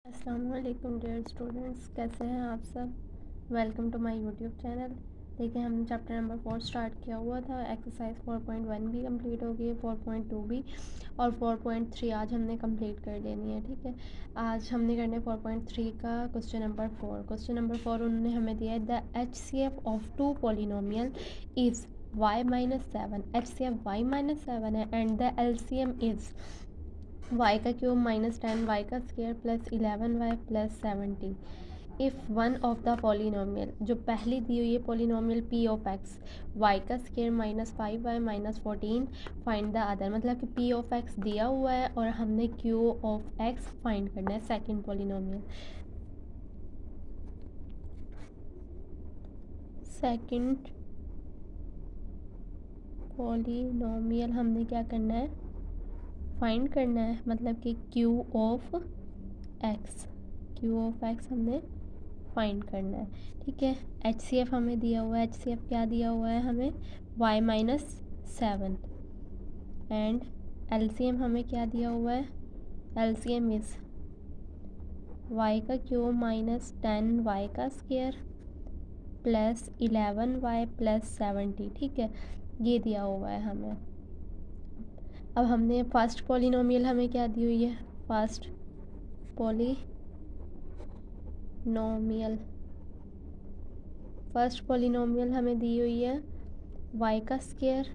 अस्सलाम वालेकुम dear students, कैसे हैं आप सब। Welcome to my YouTube channel. देखिए, हमने चैप्टर नंबर 4 स्टार्ट किया हुआ था। एक्सरसाइज 4.1 भी कंप्लीट हो गई है, 4.2 भी, और 4.3 आज हमने कंप्लीट कर लेनी है। ठीक है, आज हमने करना है 4.3 का क्वेश्चन नंबर 4। क्वेश्चन नंबर 4 उन्होंने हमें दिया है, the HCF of two polynomial is y-7। HCF y-7 है and the LCM is y का क्यूब -10 y का square plus 11y plus 70। If one of the polynomial, जो पहली दी हुई है polynomial p of x, y का square -5y -14, find the other. मतलब कि p ऑफ x दिया हुआ है और हमने q ऑफ x फाइंड करना है, सेकंड पॉलिनोमियल। सेकंड पॉलिनोमियल हमने क्या करना है, फाइंड करना है। मतलब कि q ऑफ x हमने फाइंड करना है। ठीक है, HCF हमें दिया हुआ है। HCF क्या दिया हुआ है हमें, y-7 एंड LCM हमें क्या दिया हुआ है, LCM इज़ y का क्यूब -10 y का स्क्वायर प्लस 11y प्लस 70। ठीक है, ये दिया हुआ है हमें। अब हमने फर्स्ट पॉलिनोमियल हमें क्या दी हुई है, फर्स्ट पॉलिनोमियल हमें दी हुई है y का स्क्वायर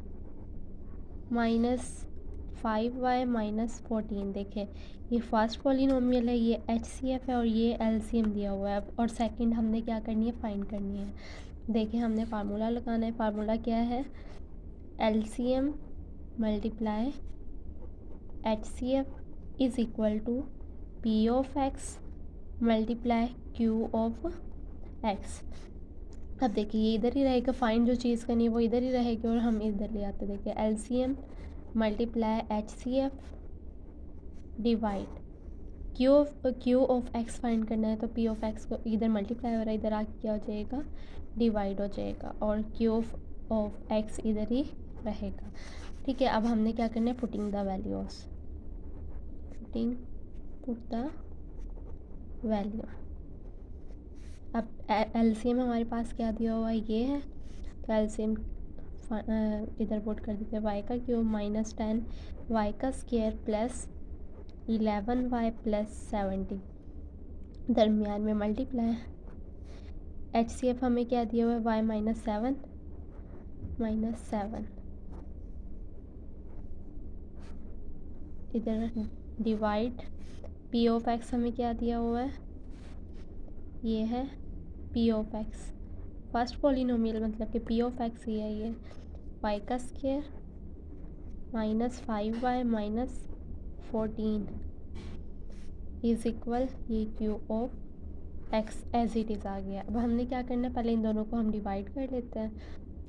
-5y -14। देखें, ये फर्स्ट पॉलिनोमियल है, ये HCF है और ये LCM दिया हुआ है। और सेकंड हमने क्या करनी है, फाइंड करनी है। देखें, हमने फार्मूला लगाना है। फार्मूला क्या है, LCM multiply HCF is equal to P of x multiply Q of x। अब देखिए, ये इधर ही रहेगा, फाइंड जो चीज़ करनी है वो इधर ही रहेगी और हम इधर ले आते। देखिए, LCM multiply HCF divide Q of x find करना है, तो P ऑफ x को इधर मल्टीप्लाई हो रहा है, इधर आके क्या हो जाएगा, डिवाइड हो जाएगा, और Q ऑफ x इधर ही रहेगा। ठीक है, अब हमने क्या करना है, पुट द वैल्यू। अब LCM हमारे पास क्या दिया हुआ है, ये है, तो LCM इधर पुट कर देते हैं, y का क्यूब -10 y का स्क्वायर प्लस 11y प्लस 70, दरमियान में मल्टीप्लाई। HCF हमें क्या दिया हुआ है, y -7 इधर डिवाइड। P ऑफ x हमें क्या दिया हुआ है, ये है P of x, first polynomial मतलब कि P ऑफ x ही है ये, y का स्क्वायर -5y -14 इज़ इक्वल, ये Q of x as it is आ गया। अब हमने क्या करना है, पहले इन दोनों को हम डिवाइड कर लेते हैं,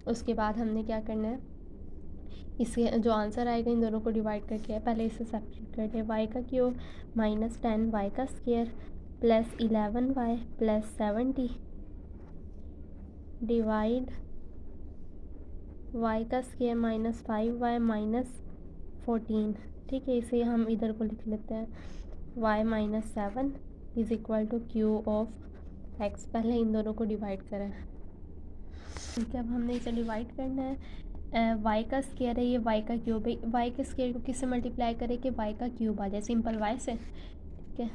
उसके बाद हमने क्या करना है, इसके जो आंसर आएगा इन दोनों को डिवाइड करके पहले इसे सेपरेट कर दें। y का क्यूब -10 y का square plus 11y plus 70 divide y का स्क्वायर -5y -14। ठीक है, इसे हम इधर को लिख लेते हैं, y -7 is equal to Q of x। पहले इन दोनों को डिवाइड करें। ठीक है, अब हमने इसे डिवाइड करना है। y का स्क्वायर है, ये y का क्यूब है। y के स्क्वायर को किससे मल्टीप्लाई करें कि y का क्यूब आ जाए, सिंपल y से। ठीक है,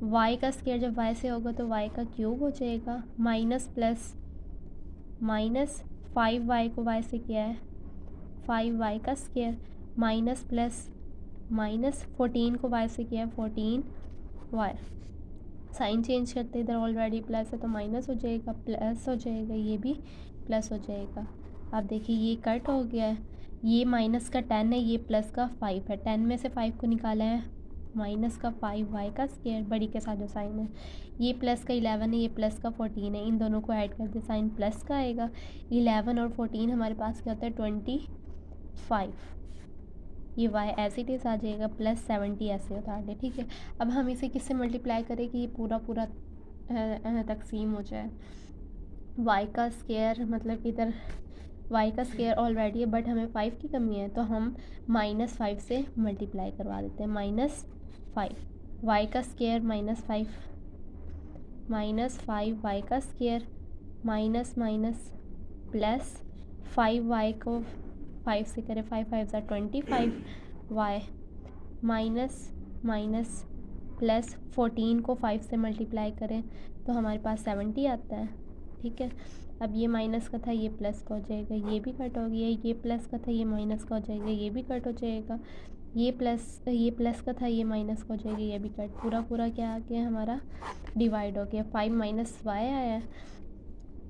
y का स्क्वायर जब y से होगा तो y का क्यूब हो जाएगा, माइनस प्लस -5y को y से किया है 5y का स्क्वायर, माइनस प्लस -14 को y से किया है 14y। साइन चेंज करते इधर ऑलरेडी प्लस है तो माइनस हो जाएगा, प्लस हो जाएगा, ये भी प्लस हो जाएगा। अब देखिए, ये कट हो गया है, ये माइनस का 10 है, ये प्लस का 5 है। 10 में से 5 को निकाला है, माइनस का 5y का स्क्वायर, बड़ी के साथ जो साइन है, ये प्लस का 11 है, ये प्लस का 14 है। इन दोनों को ऐड कर दे, साइन प्लस का आएगा। 11 और 14 हमारे पास क्या होता है, 25। ये y एज इट इज़ आ जाएगा, प्लस 70 ऐसे उतार दे। ठीक है, अब हम इसे किससे मल्टीप्लाई करें कि ये पूरा पूरा तकसीम हो जाए। y का स्क्वायर मतलब इधर y का स्क्वायर ऑलरेडी है बट हमें 5 की कमी है, तो हम -5 से मल्टीप्लाई करवा देते हैं, -5 वाई का स्क्वायर -5 -5 वाई का square minus minus plus 5 y को 5 से करें 5 5 ज़ा 25 वाई माइनस माइनस प्लस 14 को 5 से मल्टीप्लाई करें तो हमारे पास 70 आता है। ठीक है, अब ये माइनस का था ये प्लस का हो जाएगा, ये भी कट हो गया, ये प्लस का था ये माइनस का हो जाएगा, ये भी कट हो जाएगा, ये प्लस का था ये माइनस का हो जाएगा, ये भी कट, पूरा पूरा क्या आ गया हमारा डिवाइड हो गया। 5 माइनस वाई आया है।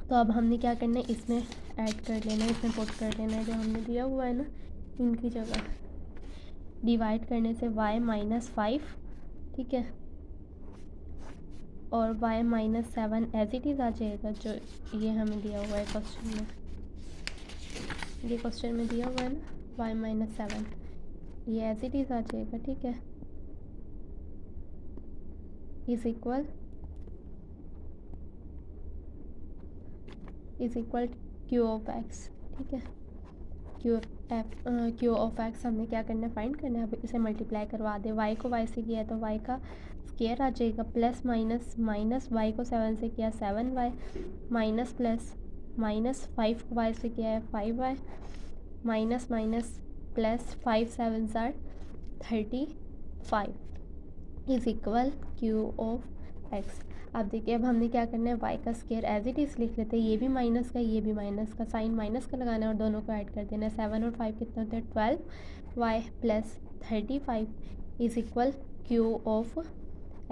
तो अब हमने क्या करना है, इसमें ऐड कर लेना है, इसमें पुट कर लेना है जो हमने दिया हुआ है ना, इनकी जगह डिवाइड करने से y -5, ठीक है, और y -7 एज इट इज़ आ जाएगा जो ये हमें दिया हुआ है क्वेश्चन में, ये क्वेश्चन में दिया हुआ है ना y -7, ये एज इट इज़ आ जाएगा। ठीक है, is equal Q of x. ठीक है, क्यू ऑफ एक्स हमने क्या करना है, फाइंड करना है। अब इसे मल्टीप्लाई करवा दे, y को y से किया है तो y का स्क्वायर आ जाएगा, प्लस माइनस माइनस y को 7 से किया 7y माइनस प्लस माइनस 5 को y से किया है 5y माइनस माइनस प्लस 5 7 ज़ा 35 is equal Q of x. अब देखिए, अब हमने क्या करना है, y का स्क्वायर एज इट इज़ लिख लेते हैं, ये भी माइनस का ये भी माइनस का, साइन माइनस का लगाना है और दोनों को ऐड कर देना है। 7 और 5 कितना होता है 12y plus 35 is equal Q of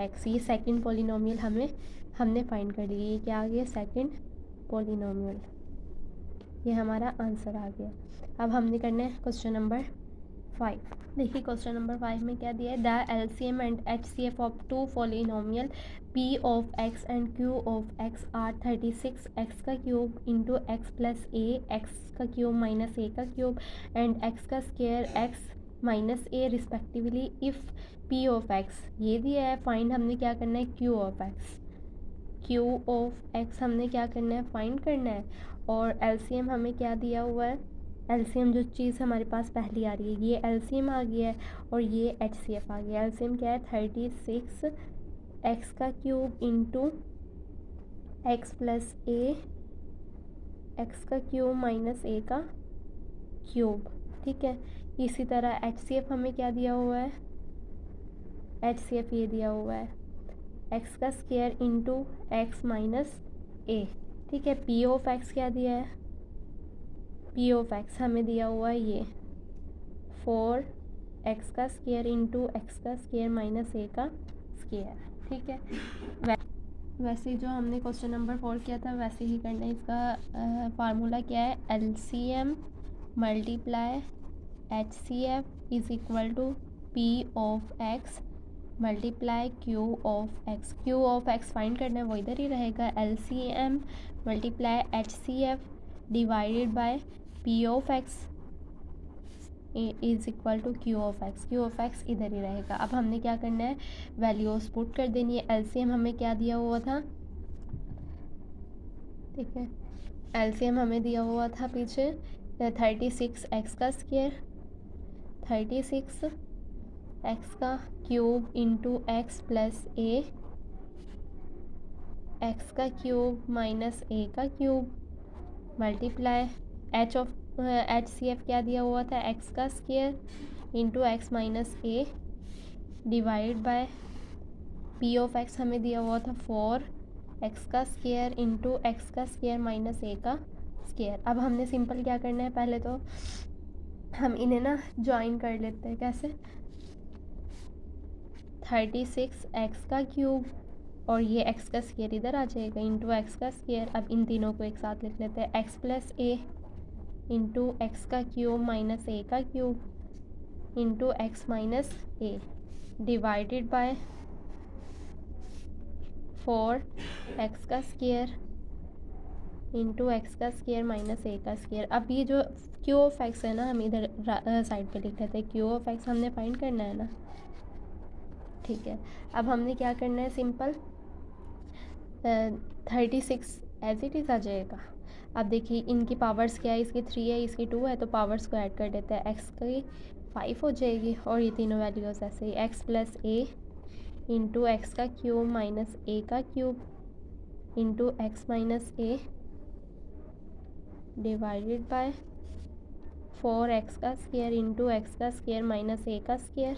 x. ये सेकंड पॉलिनोमियल हमने फाइंड कर लिया, ये क्या आ गया सेकंड पॉलिनोमियल, ये हमारा आंसर आ गया। अब हमने करना है क्वेश्चन नंबर 5। देखिए क्वेश्चन नंबर 5 में क्या दिया है, the LCM and HCF of two polynomial P of x and Q of x are 36 x का cube into x plus a x का क्यूब माइनस ए का क्यूब एंड एक्स का square x minus a respectively if P of x, ये दिया है। Find हमने क्या करना है, Q of x, Q of x हमने क्या करना है, फाइंड करना है। और एलसीएम हमें क्या दिया हुआ है, एलसीएम जो चीज़ हमारे पास पहली आ रही है ये एलसीएम आ गया है और ये एचसीएफ आ गया है। एलसीएम क्या है 36 एक्स का cube into x plus a x का क्यूब माइनस ए का क्यूब। ठीक है, इसी तरह एचसीएफ हमें क्या दिया हुआ है, एचसीएफ ये दिया हुआ है एक्स का स्क्वायर इंटू एक्स माइनस ए। ठीक है, पी ऑफ एक्स क्या दिया है, पी ऑफ एक्स हमें दिया हुआ है ये 4 एक्स का स्क्वायर इंटू एक्स का स्क्वायर माइनस ए का स्क्वायर। ठीक है, वैसे जो हमने क्वेश्चन नंबर 4 किया था वैसे ही करना है। इसका फार्मूला क्या है, LCM multiply HCF is equal to P of x multiply Q of x. Q of x find करना है, वो इधर ही रहेगा, LCM multiply HCF divided by P of x is equal to Q of x. Q of x इधर ही रहेगा। अब हमने क्या करना है, वैल्यूज पुट कर देनी है। एलसीएम हमें क्या दिया हुआ था, ठीक है, एलसीएम हमें दिया हुआ था पीछे 36 एक्स का स्क्वायर 36 एक्स का cube into x plus a x का क्यूब माइनस ए का cube multiply H C F क्या दिया हुआ था, एक्स का square into x minus a divide by P of x हमें दिया हुआ था 4 एक्स का स्क्वायर इंटू एक्स का स्क्वायर माइनस ए का स्क्वायर। अब हमने सिंपल क्या करना है, पहले तो हम इन्हें ना ज्वाइन कर लेते हैं। कैसे, 36 एक्स का क्यूब और ये एक्स का स्क्वायर इधर आ जाएगा इंटू एक्स का स्क्वायर। अब इन तीनों को एक साथ लिख लेते हैं, एक्स प्लस ए इंटू एक्स का क्यूब माइनस ए का cube into x minus A divided by 4 x का स्क्वायर इंटू एक्स का स्क्वायर माइनस ए का स्क्वायर। अब ये जो क्यू ऑफ एक्स है ना, हम इधर साइड पे लिख लेते हैं, क्यू ऑफ एक्स हमने फाइंड करना है ना। ठीक है, अब हमने क्या करना है, सिंपल 36 एज इट इज़ आ जाएगा। अब देखिए इनकी पावर्स क्या है, इसकी 3 है इसकी 2 है, तो पावर्स को ऐड कर देते हैं, एक्स की 5 हो जाएगी और ये तीनों वैल्यूज़ ऐसे ही एक्स प्लस ए इंटू एक्स का क्यूब माइनस ए का cube into x minus A divided by 4x का स्क्वायर इंटू एक्स का स्क्वायर माइनस ए का स्क्वायर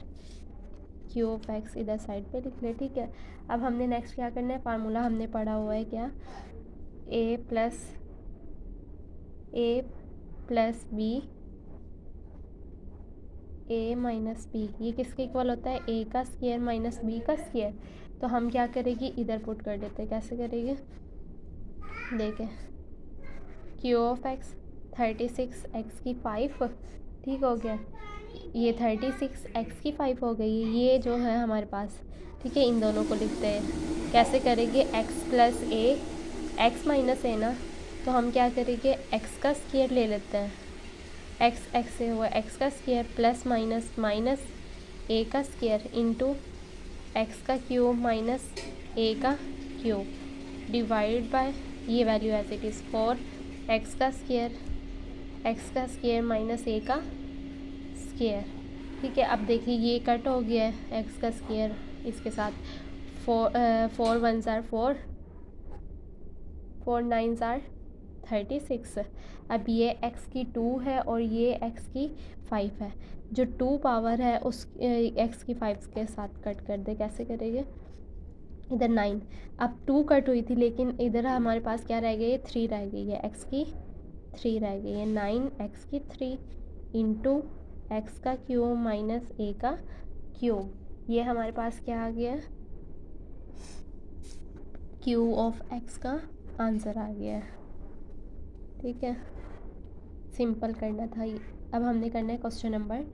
क्यू ऑफ एक्स इधर साइड पे लिख ले। ठीक है, अब हमने नेक्स्ट क्या करना है, फार्मूला हमने पढ़ा हुआ है क्या, ए प्लस बी ए माइनस बी, ये किसके इक्वल होता है, ए का स्क्वायर माइनस बी का स्क्वायर। तो हम क्या करेंगे, इधर पुट कर देते हैं, कैसे करेंगे देखें, क्यू ऑफ एक्स 36 एक्स की 5, ठीक हो गया, ये 36 एक्स की 5 हो गई, ये जो है हमारे पास। ठीक है, इन दोनों को लिखते हैं, कैसे करेंगे, x plus a, x minus ए ना, तो हम क्या करेंगे, एक्स का स्क्वायर ले लेते हैं, एक्स से हुआ एक्स का स्क्वायर प्लस माइनस ए का स्क्वायर इंटू एक्स का क्यूब माइनस ए का क्यूब डिवाइड बाय, ये value as it is 4 x का स्क्वायर माइनस ए का स्क्वायर। ठीक है, अब देखिए ये कट हो गया है एक्स का स्क्वायर इसके साथ, 4 1s are 4, 4 9s are 36। अब ये x की 2 है और ये x की 5 है, जो 2 पावर है उस x की 5 के साथ कट कर दे, कैसे करेंगे, इधर 9, अब 2 कट हुई थी लेकिन इधर हमारे पास क्या रह गई है, 3 रह गई है, x की 3 रह गई है, 9 x की 3 इंटू एक्स का क्यूब माइनस ए का क्यूब, ये हमारे पास क्या आ गया, क्यू ऑफ एक्स का आंसर आ गया है। ठीक है, सिंपल करना था ये। अब हमने करना है क्वेश्चन नंबर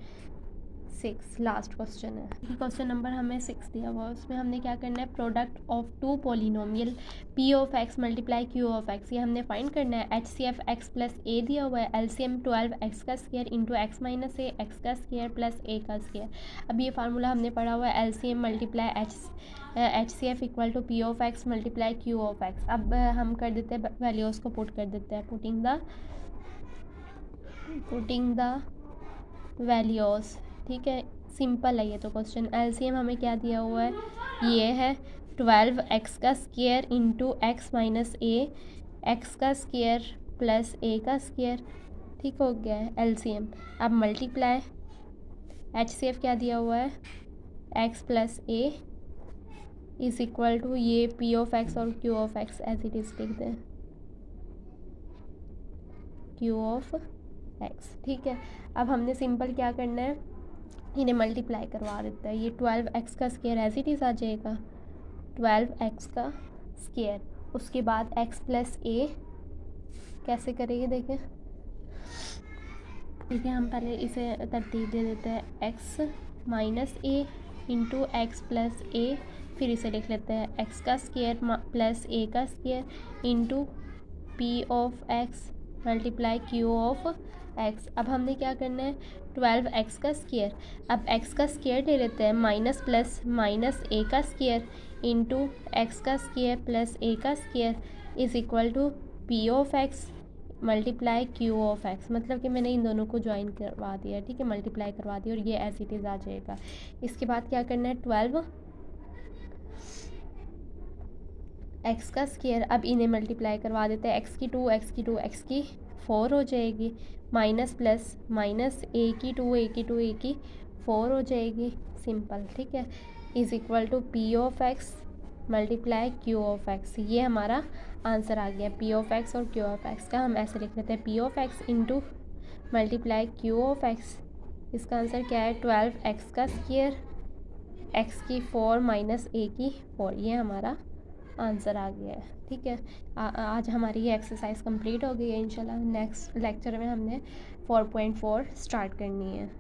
6, लास्ट क्वेश्चन है। क्वेश्चन नंबर हमें 6 दिया हुआ, उसमें हमने क्या करना है, product of 2 polynomial P of x multiply Q of x, ये हमने फाइंड करना है। H C F x plus a दिया हुआ है, एलसीएम 12 एक्स का square into x minus a x का स्क्वायर प्लस ए का स्क्वायर। अब ये फार्मूला हमने पढ़ा हुआ है, LCM multiply H C F equal to P of x multiply Q of x. अब हम कर देते हैं वैल्यूज़ को पुट कर देते हैं, पुटिंग द वैल्यूज़। ठीक है, सिंपल है ये तो क्वेश्चन। एलसीएम हमें क्या दिया हुआ है, ये है 12 एक्स का square into x minus a x का स्क्वायर प्लस ए का स्क्वायर। ठीक हो गया है एलसीएम। अब मल्टीप्लाई एचसीएफ क्या दिया हुआ है, x plus a is equal to ये पी ऑफ एक्स और q of x as it is लिख दें, क्यू ऑफ एक्स। ठीक है, अब हमने सिंपल क्या करना है, इन्हें मल्टीप्लाई करवा देता है, ये 12 एक्स का स्क्वायर एज इट इज़ आ जाएगा, 12 एक्स का स्क्वायर, उसके बाद एक्स प्लस ए कैसे करेंगे देखें। ठीक है, हम पहले इसे तरतीब दे देते हैं, एक्स माइनस ए इंटू एक्स प्लस ए, फिर इसे लिख लेते हैं एक्स का स्क्वायर प्लस ए का square into P of x multiply Q of x. अब हमने क्या करना है, 12 एक्स का स्क्वायर, अब एक्स का स्क्वायर ले लेते हैं, माइनस प्लस माइनस ए का स्क्वायर इंटू एक्स का स्क्वायर प्लस ए का square is equal to P of x multiply Q of x. मतलब कि मैंने इन दोनों को ज्वाइन करवा दिया, ठीक है, मल्टीप्लाई करवा दिया और ये एज इट इज़ आ जाएगा। इसके बाद क्या करना है, 12 एक्स का स्क्वायर, अब इन्हें मल्टीप्लाई करवा देते हैं, एक्स की 2 एक्स की 2 एक्स की 4 हो जाएगी, माइनस प्लस माइनस ए की 2 ए की 2 ए की 4 हो जाएगी, सिंपल। ठीक है, is equal to P of x multiply Q of x, ये हमारा आंसर आ गया। पी ऑफ एक्स और क्यू ऑफ एक्स का हम ऐसे लिख लेते हैं, p of x into multiply Q of x, इसका आंसर क्या है, 12 एक्स का स्क्वायर एक्स की 4 माइनस ए की 4, ये हमारा आंसर आ गया है। ठीक है, आज हमारी ये एक्सरसाइज कंप्लीट हो गई है। इंशाल्लाह नेक्स्ट लेक्चर में हमने 4.4 स्टार्ट करनी है।